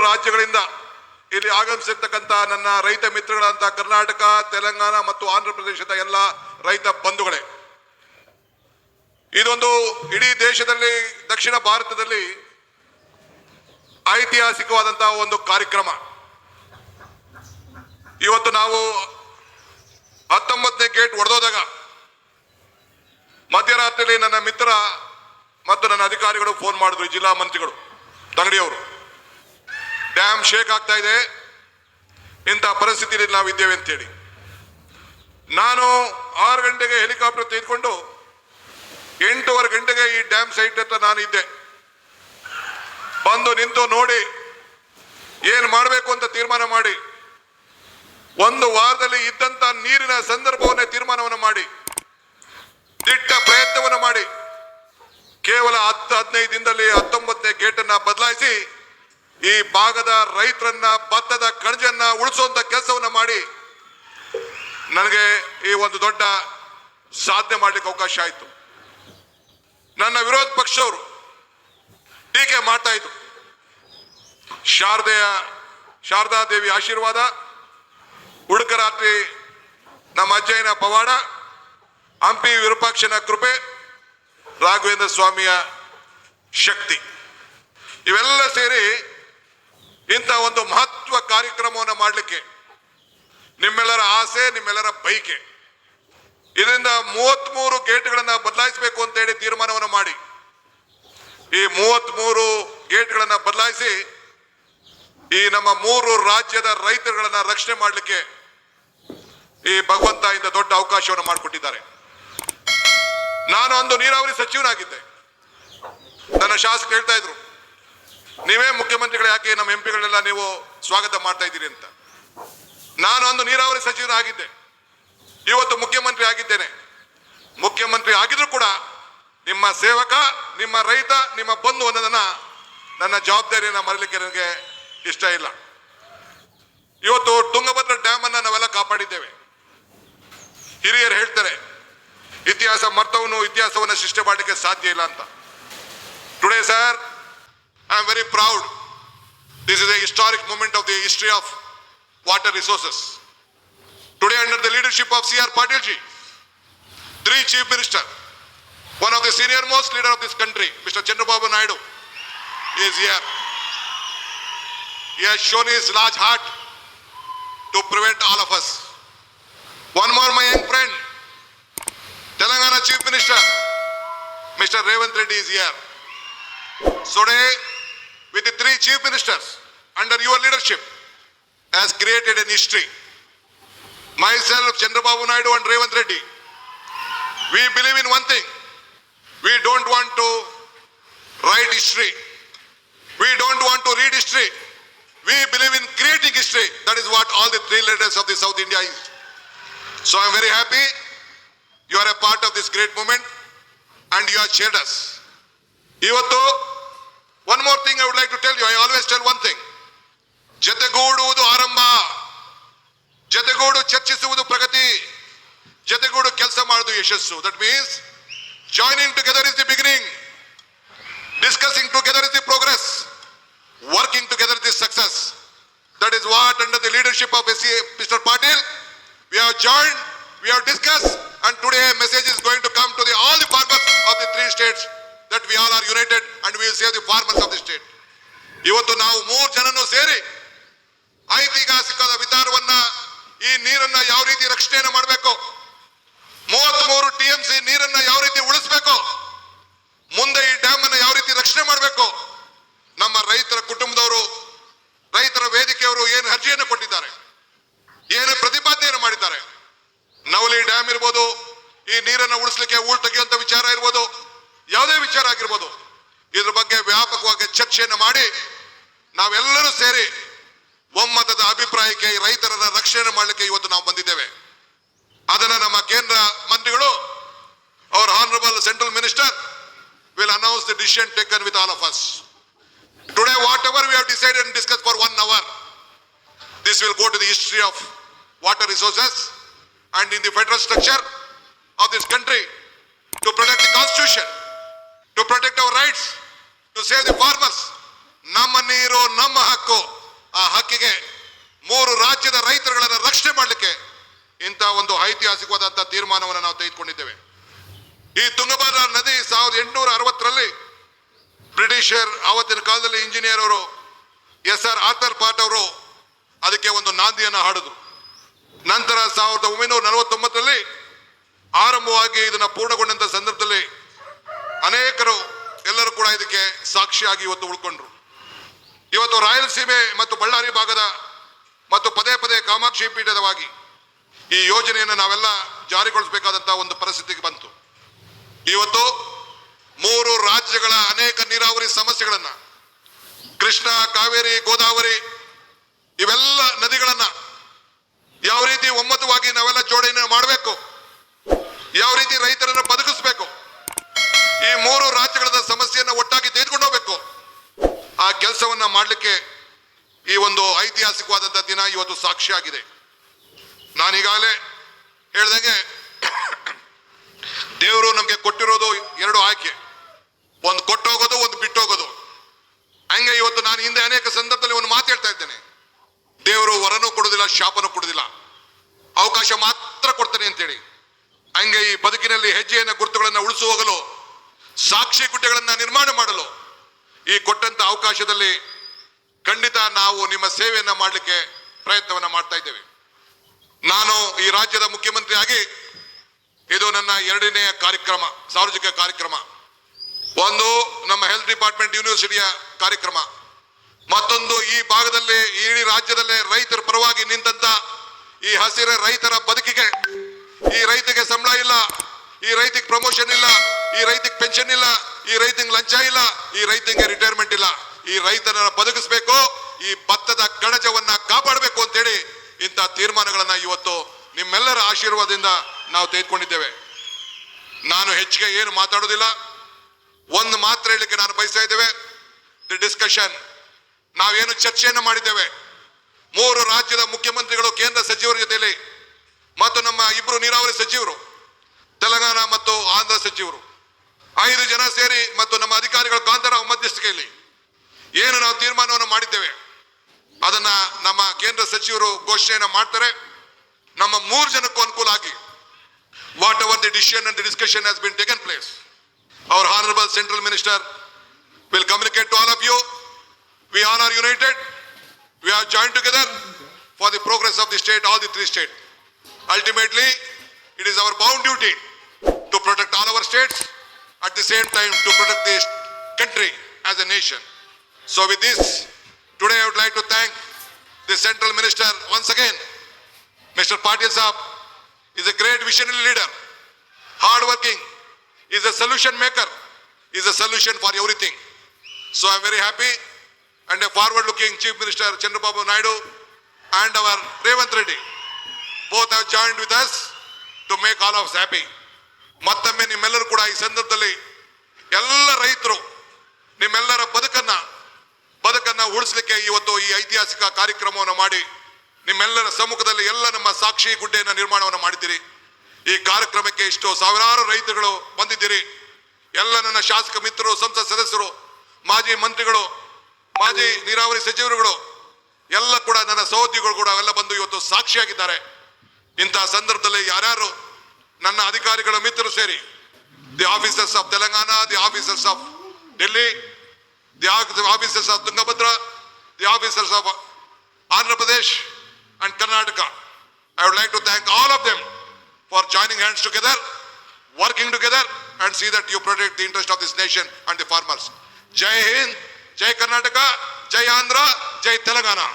ರಾಜ್ಯಗಳಿಂದ ಇಲ್ಲಿ ಆಗಮಿಸಿರ್ತಕ್ಕಂಥ ನನ್ನ ರೈತ ಮಿತ್ರಗಳಂತ ಕರ್ನಾಟಕ, ತೆಲಂಗಾಣ ಮತ್ತು ಆಂಧ್ರ ಪ್ರದೇಶದ ಎಲ್ಲ ರೈತ ಬಂಧುಗಳೇ, ಇದೊಂದು ಇಡೀ ದೇಶದಲ್ಲಿ, ದಕ್ಷಿಣ ಭಾರತದಲ್ಲಿ ಐತಿಹಾಸಿಕವಾದಂತಹ ಒಂದು ಕಾರ್ಯಕ್ರಮ. ಇವತ್ತು ನಾವು 19ನೇ ಗೇಟ್ ಒಡೆದೋದಾಗ ಮಧ್ಯರಾತ್ರಿಯಲ್ಲಿ ನನ್ನ ಮಿತ್ರ ಮತ್ತು ನನ್ನ ಅಧಿಕಾರಿಗಳು ಫೋನ್ ಮಾಡಿದ್ರು, ಜಿಲ್ಲಾ ಮಂತ್ರಿಗಳು ತಂಗಡಿಯವರು, ಡ್ಯಾಮ್ ಶೇಕ್ ಆಗ್ತಾ ಇದೆ, ಇಂಥ ಪರಿಸ್ಥಿತಿಯಲ್ಲಿ ನಾವಿದ್ದೇವೆ ಅಂತೇಳಿ. ನಾನು 6 ಗಂಟೆಗೆ ಹೆಲಿಕಾಪ್ಟರ್ ತೆಗೆದುಕೊಂಡು 8:15 ಗಂಟೆಗೆ ಈ ಡ್ಯಾಮ್ ಸೈಟ್ ಹತ್ರ ನಾನು ಇದ್ದೆ. ಬಂದು ನಿಂತು ನೋಡಿ ಏನ್ ಮಾಡಬೇಕು ಅಂತ ತೀರ್ಮಾನ ಮಾಡಿ, 1 ವಾರದಲ್ಲಿ ಇದ್ದಂತ ನೀರಿನ ಸಂದರ್ಭವನ್ನೇ ತೀರ್ಮಾನವನ್ನು ಮಾಡಿ, ದಿಟ್ಟ ಪ್ರಯತ್ನವನ್ನು ಮಾಡಿ, ಕೇವಲ 10-15 ದಿನದಲ್ಲಿ 19ನೇ ಗೇಟನ್ನ ಬದಲಾಯಿಸಿ ಈ ಭಾಗದ ರೈತರನ್ನ, ಭತ್ತದ ಕಣಜನ್ನ ಉಳಿಸುವಂತ ಕೆಲಸವನ್ನ ಮಾಡಿ ನನಗೆ ಈ ಒಂದು ದೊಡ್ಡ ಸಾಧನೆ ಮಾಡ್ಲಿಕ್ಕೆ ಅವಕಾಶ ಆಯಿತು. ನನ್ನ ವಿರೋಧ ಪಕ್ಷವರು ಟೀಕೆ ಮಾಡ್ತಾ ಇದ್ರು. ಶಾರದಾ ದೇವಿ ಆಶೀರ್ವಾದ, ಉಡುಕರಾತ್ರಿ ನಮ್ಮ ಅಜ್ಜಯ್ಯನ ಪವಾಡ, ಹಂಪಿ ವಿರೂಪಾಕ್ಷನ ಕೃಪೆ, ರಾಘವೇಂದ್ರ ಸ್ವಾಮಿಯ ಶಕ್ತಿ, ಇವೆಲ್ಲ ಸೇರಿ ಇಂಥ ಒಂದು ಮಹತ್ವ ಕಾರ್ಯಕ್ರಮವನ್ನು ಮಾಡಲಿಕ್ಕೆ ನಿಮ್ಮೆಲ್ಲರ ಆಸೆ, ನಿಮ್ಮೆಲ್ಲರ ಬಯಕೆ. ಇದರಿಂದ 33 ಗೇಟ್ಗಳನ್ನ ಬದಲಾಯಿಸಬೇಕು ಅಂತ ಹೇಳಿ ತೀರ್ಮಾನವನ್ನು ಮಾಡಿ, ಈ 33 ಗೇಟ್ಗಳನ್ನ ಬದಲಾಯಿಸಿ ಈ ನಮ್ಮ 3 ರಾಜ್ಯದ ರೈತರುಗಳನ್ನ ರಕ್ಷಣೆ ಮಾಡಲಿಕ್ಕೆ ಈ ಭಗವಂತ ಇಂದ ದೊಡ್ಡ ಅವಕಾಶವನ್ನು ಮಾಡಿಕೊಟ್ಟಿದ್ದಾರೆ. ನಾನು ಒಂದು ನೀರಾವರಿ ಸಚಿವನಾಗಿದ್ದೆ. ನನ್ನ ಶಾಸಕರು ಹೇಳ್ತಾ ಇದ್ರು, ನೀವೇ ಮುಖ್ಯಮಂತ್ರಿಗಳು, ಯಾಕೆ ನಮ್ಮ ಎಂಪಿಗಳೆಲ್ಲ ನೀವು ಸ್ವಾಗತ ಮಾಡ್ತಾ ಇದ್ದೀರಿ ಅಂತ. ನಾನು ಒಂದು ನೀರಾವರಿ ಸಚಿವನಾಗಿದ್ದೆ, ಇವತ್ತು ಮುಖ್ಯಮಂತ್ರಿ ಆಗಿದ್ದೇನೆ. ಮುಖ್ಯಮಂತ್ರಿ ಆಗಿದ್ರು ಕೂಡ ನಿಮ್ಮ ಸೇವಕ, ನಿಮ್ಮ ರೈತ, ನಿಮ್ಮ ಬಂಧು ಅನ್ನೋದನ್ನ, ನನ್ನ ಜವಾಬ್ದಾರಿಯನ್ನು ಮರಲಿಕ್ಕೆ ನನಗೆ ಇಷ್ಟ ಇಲ್ಲ. ಇವತ್ತು ತುಂಗಭದ್ರಾ ಡ್ಯಾಮ್ ಅನ್ನ ನಾವೆಲ್ಲ ಕಾಪಾಡಿದ್ದೇವೆ. ಹಿರಿಯರು ಹೇಳ್ತಾರೆ, ಇತಿಹಾಸ ಮರ್ತವನು ಇತಿಹಾಸವನ್ನು ಸೃಷ್ಟಿ ಮಾಡಲಿಕ್ಕೆ ಸಾಧ್ಯ ಇಲ್ಲ ಅಂತ. Today sir, I am very proud. This is a historic moment of the history of water resources. Today, under the leadership of C.R. Patil ji, 3 chief minister, one of the senior most leader of this country, Mr. Chandrababu Naidu, is here. He has shown his large heart to prevent all of us. One more, my young friend, Telangana Chief Minister, Mr. Revant Reddy is here. So today, with the 3 chief ministers under your leadership, has created an history. Myself, Chandrababu Naidu and Revant Reddy, we believe in one thing. We don't want to write history. We don't want to read history. We believe in creating history. That is what all the 3 leaders of the South India is. So I am very happy you are a part of this great movement and you have cheered us. Ivattu, one more thing I would like to tell you. I always tell one thing. ಜತೆಗೂಡುವುದು ಆರಂಭ, ಜತೆಗೂಡು ಚರ್ಚಿಸುವುದು ಪ್ರಗತಿ, ಜತೆಗೂಡು ಕೆಲಸ ಮಾಡುವುದು ಯಶಸ್ಸು. That means joining together is the beginning, discussing together is the progress, working together is the success. That is what under the leadership of mister Patil we have joined, we have discussed, and today a message is going to come to all the farmers of the 3 states that we all are united and we will save the farmers of the state. ಇವತ್ತು ನಾವು 3 ಜನನು ಸೇರಿ ಐತಿಹಾಸಿಕದ ವಿಚಾರವನ್ನ, ಈ ನೀರನ್ನ ಯಾವ ರೀತಿ ರಕ್ಷಣೆಯನ್ನು ಮಾಡಬೇಕು, 33 TMC ನೀರನ್ನ ಯಾವ ರೀತಿ ಉಳಿಸಬೇಕು, ಮುಂದೆ ಈ ಡ್ಯಾಮ್ ಅನ್ನ ಯಾವ ರೀತಿ ರಕ್ಷಣೆ ಮಾಡಬೇಕು, ನಮ್ಮ ರೈತರ ಕುಟುಂಬದವರು, ರೈತರ ವೇದಿಕೆಯವರು ಏನು ಅರ್ಜಿಯನ್ನು ಕೊಟ್ಟಿದ್ದಾರೆ, ಏನು ಪ್ರತಿಪಾದನೆಯನ್ನು ಮಾಡಿದ್ದಾರೆ. ನವಲಿ ಡ್ಯಾಮ್ ಇರ್ಬೋದು, ಈ ನೀರನ್ನು ಉಳಿಸಲಿಕ್ಕೆ ಹೂಳು ತೆಗೆಯುವಂತ ವಿಚಾರ ಇರ್ಬೋದು, ಯಾವುದೇ ವಿಚಾರ ಆಗಿರ್ಬೋದು, ಇದ್ರ ಬಗ್ಗೆ ವ್ಯಾಪಕವಾಗಿ ಚರ್ಚೆಯನ್ನು ಮಾಡಿ ನಾವೆಲ್ಲರೂ ಸೇರಿ ಒಮ್ಮತದ ಅಭಿಪ್ರಾಯಕ್ಕೆ ರೈತರನ್ನ ರಕ್ಷಣೆ ಮಾಡಲಿಕ್ಕೆ ಇವತ್ತು ನಾವು ಬಂದಿದ್ದೇವೆ. ಅದನ್ನ ನಮ್ಮ ಕೇಂದ್ರ ಮಂತ್ರಿಗಳು, our honorable central minister will announce the decision taken with all of us. Today, whatever we have decided and discussed for 1 hour, this will go to the history of water resources and in the federal structure of this country to protect the constitution, to protect our rights, to save the farmers. ನಮ್ಮ ನೀರು ನಮ್ಮ ಹಕ್ಕು. ಹಕ್ಕು, ಆ ಹಕ್ಕಿಗೆ 3 ರಾಜ್ಯದ ರೈತರುಗಳನ್ನು ರಕ್ಷಣೆ ಮಾಡಲಿಕ್ಕೆ ಇಂಥ ಒಂದು ಐತಿಹಾಸಿಕವಾದಂತಹ ತೀರ್ಮಾನವನ್ನು ನಾವು ತೆಗೆದುಕೊಂಡಿದ್ದೇವೆ. ಈ ತುಂಗಭದ್ರಾ ನದಿ 1860ರಲ್ಲಿ ಬ್ರಿಟಿಷರ್ ಆವತ್ತಿನ ಕಾಲದಲ್ಲಿ ಇಂಜಿನಿಯರ್ ಅವರು SR ಆರ್ಥರ್ ಪಾಟ್ ಅವರು ಅದಕ್ಕೆ ಒಂದು ನಾಂದಿಯನ್ನು ಹಾಡಿದ್ರು. ನಂತರ 1949ರಲ್ಲಿ ಆರಂಭವಾಗಿ ಇದನ್ನ ಪೂರ್ಣಗೊಂಡಂತ ಸಂದರ್ಭದಲ್ಲಿ ಅನೇಕರು ಎಲ್ಲರೂ ಕೂಡ ಇದಕ್ಕೆ ಸಾಕ್ಷಿಯಾಗಿ ಇವತ್ತು ಉಳ್ಕೊಂಡ್ರು. ಇವತ್ತು ರಾಯಲಸೀಮೆ ಮತ್ತು ಬಳ್ಳಾರಿ ಭಾಗದ ಮತ್ತು ಪದೇ ಪದೇ ಕಾಮಾಕ್ಷಿ ಪೀಠದವಾಗಿ ಈ ಯೋಜನೆಯನ್ನು ನಾವೆಲ್ಲ ಜಾರಿಗೊಳಿಸಬೇಕಾದಂತಹ ಒಂದು ಪರಿಸ್ಥಿತಿಗೆ ಬಂತು. ಇವತ್ತು 3 ರಾಜ್ಯಗಳ ಅನೇಕ ನೀರಾವರಿ ಸಮಸ್ಯೆಗಳನ್ನ, ಕೃಷ್ಣ, ಕಾವೇರಿ, ಗೋದಾವರಿ ಇವೆಲ್ಲ ನದಿಗಳನ್ನ ಯಾವ ರೀತಿ ಒಮ್ಮತವಾಗಿ ನಾವೆಲ್ಲ ಜೋಡಣೆ ಮಾಡಬೇಕು, ಯಾವ ರೀತಿ ರೈತರನ್ನು ಬದುಕಿಸಬೇಕು, ಈ 3 ರಾಜ್ಯಗಳ ಸಮಸ್ಯೆಯನ್ನು ಒಟ್ಟಾಗಿ ತೆಗೆದುಕೊಂಡು ಹೋಗ್ಬೇಕು, ಆ ಕೆಲಸವನ್ನ ಮಾಡಲಿಕ್ಕೆ ಈ ಒಂದು ಐತಿಹಾಸಿಕವಾದಂತಹ ದಿನ ಇವತ್ತು ಸಾಕ್ಷಿಯಾಗಿದೆ. ನಾನೀಗಾಗಲೇ ಹೇಳ್ದಂಗೆ ದೇವರು ನಮಗೆ ಕೊಟ್ಟಿರೋದು 2 ಆಯ್ಕೆ, ಒಂದು ಕೊಟ್ಟೋಗೋದು, ಒಂದು ಬಿಟ್ಟೋಗೋದು. ಹಂಗೆ ಇವತ್ತು ನಾನು ಹಿಂದೆ ಅನೇಕ ಸಂದರ್ಭದಲ್ಲಿ ಒಂದು ಮಾತು ಹೇಳ್ತಾ ಇದ್ದೇನೆ, ದೇವರು ವರನೂ ಕೊಡುದಿಲ್ಲ, ಶಾಪನೂ ಕೊಡುದಿಲ್ಲ, ಅವಕಾಶ ಮಾತ್ರ ಕೊಡ್ತಾನೆ ಅಂತೇಳಿ. ಹಂಗೆ ಈ ಬದುಕಿನಲ್ಲಿ ಹೆಜ್ಜೆಯನ್ನು ಗುರುತುಗಳನ್ನು ಉಳಿಸುವಾಗಲು, ಸಾಕ್ಷಿ ಗುಡ್ಡೆಗಳನ್ನ ನಿರ್ಮಾಣ ಮಾಡಲು ಈ ಕೊಟ್ಟಂತ ಅವಕಾಶದಲ್ಲಿ ಖಂಡಿತ ನಾವು ನಿಮ್ಮ ಸೇವೆಯನ್ನ ಮಾಡಲಿಕ್ಕೆ ಪ್ರಯತ್ನವನ್ನ ಮಾಡ್ತಾ ಇದ್ದೇವೆ. ನಾನು ಈ ರಾಜ್ಯದ ಮುಖ್ಯಮಂತ್ರಿ ಆಗಿ ಇದು ನನ್ನ 2ನೇ ಕಾರ್ಯಕ್ರಮ, ಸಾರ್ವಜನಿಕ ಕಾರ್ಯಕ್ರಮ. ಒಂದು ನಮ್ಮ ಹೆಲ್ತ್ ಡಿಪಾರ್ಟ್ಮೆಂಟ್ ಯೂನಿವರ್ಸಿಟಿಯ ಕಾರ್ಯಕ್ರಮ, ಮತ್ತೊಂದು ಈ ಭಾಗದಲ್ಲಿ ಇಡೀ ರಾಜ್ಯದಲ್ಲೇ ರೈತರ ಪರವಾಗಿ ನಿಂತಂತ ಈ ಹಸಿರ ರೈತರ ಬದುಕಿಗೆ, ಈ ರೈತಿಗೆ ಸಂಬಳ ಇಲ್ಲ, ಈ ರೈತಿಗೆ ಪ್ರಮೋಷನ್ ಇಲ್ಲ, ಈ ರೈತಿಗೆ ಪೆನ್ಷನ್ ಇಲ್ಲ, ಈ ರೈತಿಗೆ ಲಂಚ ಇಲ್ಲ, ಈ ರೈತಿಗೆ ರಿಟೈರ್ಮೆಂಟ್ ಇಲ್ಲ, ಈ ರೈತರನ್ನ ಬದುಕಿಸಬೇಕು, ಈ ಭತ್ತದ ಕಣಜವನ್ನ ಕಾಪಾಡಬೇಕು ಅಂತೇಳಿ ಇಂಥ ತೀರ್ಮಾನಗಳನ್ನ ಇವತ್ತು ನಿಮ್ಮೆಲ್ಲರ ಆಶೀರ್ವಾದದಿಂದ ನಾವು ತೆಗೆದುಕೊಂಡಿದ್ದೇವೆ. ನಾನು ಹೆಚ್ಚಿಗೆ ಏನು ಮಾತಾಡೋದಿಲ್ಲ, ಒಂದು ಮಾತ್ರ ಹೇಳಲಿಕ್ಕೆ ನಾನು ಬಯಸ್ತಾ ಇದ್ದೇವೆ. ದಿ ಡಿಸ್ಕಷನ್, ನಾವೇನು ಚರ್ಚೆಯನ್ನು ಮಾಡಿದ್ದೇವೆ, 3 ರಾಜ್ಯದ ಮುಖ್ಯಮಂತ್ರಿಗಳು, ಕೇಂದ್ರ ಸಚಿವರ ಜೊತೆಯಲ್ಲಿ ಮತ್ತು ನಮ್ಮ 2 ನೀರಾವರಿ ಸಚಿವರು, ತೆಲಂಗಾಣ ಮತ್ತು ಆಂಧ್ರ ಸಚಿವರು, 5 ಜನ ಸೇರಿ ಮತ್ತು ನಮ್ಮ ಅಧಿಕಾರಿಗಳ ಕಾಂತಾರಾವ್ ಮಧ್ಯಸ್ಥಿಕೆಯಲ್ಲಿ ಏನು ನಾವು ತೀರ್ಮಾನವನ್ನು ಮಾಡಿದ್ದೇವೆ ಅದನ್ನ ನಮ್ಮ ಕೇಂದ್ರ ಸಚಿವರು ಘೋಷಣೆಯನ್ನು ಮಾಡ್ತಾರೆ. ನಮ್ಮ 3 ಜನಕ್ಕೂ ಅನುಕೂಲ ಆಗಿ what ever the decision and the discussion has been taken place, our honorable central minister will communicate to all of you. We all are united, we are joined together for the progress of the state, all the 3 states. Ultimately, it is our bound duty to protect all our states, at the same time to protect this country as a nation. So with this, today I would like to thank the central minister once again. Mr. Patil Saab is a great visionary leader, hard working, is a solution maker, is a solution for everything. So I am very happy, and a forward looking Chief Minister Chandrababu Naidu and our Revanth Reddy both have joined with us to make all of us happy. ಮತ್ತೊಮ್ಮೆ ನಿಮ್ಮೆಲ್ಲರೂ ಕೂಡ ಈ ಸಂದರ್ಭದಲ್ಲಿ ಎಲ್ಲ ರೈತರು ನಿಮ್ಮೆಲ್ಲರ ಬದುಕನ್ನ ಉಳಿಸಲಿಕ್ಕೆ ಇವತ್ತು ಈ ಐತಿಹಾಸಿಕ ಕಾರ್ಯಕ್ರಮವನ್ನು ಮಾಡಿ ನಿಮ್ಮೆಲ್ಲರ ಸಮ್ಮುಖದಲ್ಲಿ ಎಲ್ಲ ನಮ್ಮ ಸಾಕ್ಷಿ ಗುಡ್ಡೆಯನ್ನು ನಿರ್ಮಾಣವನ್ನು ಮಾಡಿದ್ದೀರಿ. ಈ ಕಾರ್ಯಕ್ರಮಕ್ಕೆ ಇಷ್ಟು ಸಾವಿರಾರು ರೈತರುಗಳು ಬಂದಿದ್ದೀರಿ. ಎಲ್ಲ ನನ್ನ ಶಾಸಕ ಮಿತ್ರರು, ಸಂಸತ್ ಸದಸ್ಯರು, ಮಾಜಿ ಮಂತ್ರಿಗಳು, ಮಾಜಿ ನೀರಾವರಿ ಸಚಿವರುಗಳು ಎಲ್ಲ ಕೂಡ ನನ್ನ ಸಹೋದ್ಯೋಗಿಗಳು ಕೂಡ ಎಲ್ಲ ಬಂದು ಇವತ್ತು ಸಾಕ್ಷಿಯಾಗಿದ್ದಾರೆ. ಇಂತಹ ಸಂದರ್ಭದಲ್ಲಿ ಯಾರ್ಯಾರು ನನ್ನ ಅಧಿಕಾರಿಗಳ ಮಿತ್ರರು ಸೇರಿ, the officers of Telangana, the officers of Delhi, the officers of Tungabhadra, the officers of Andhra Pradesh and Karnataka, I would like to thank all of them for joining hands together, working together, and see that you protect the interest of this nation and the farmers. Jai Hind, Jai Karnataka, Jai Andhra, Jai Telangana.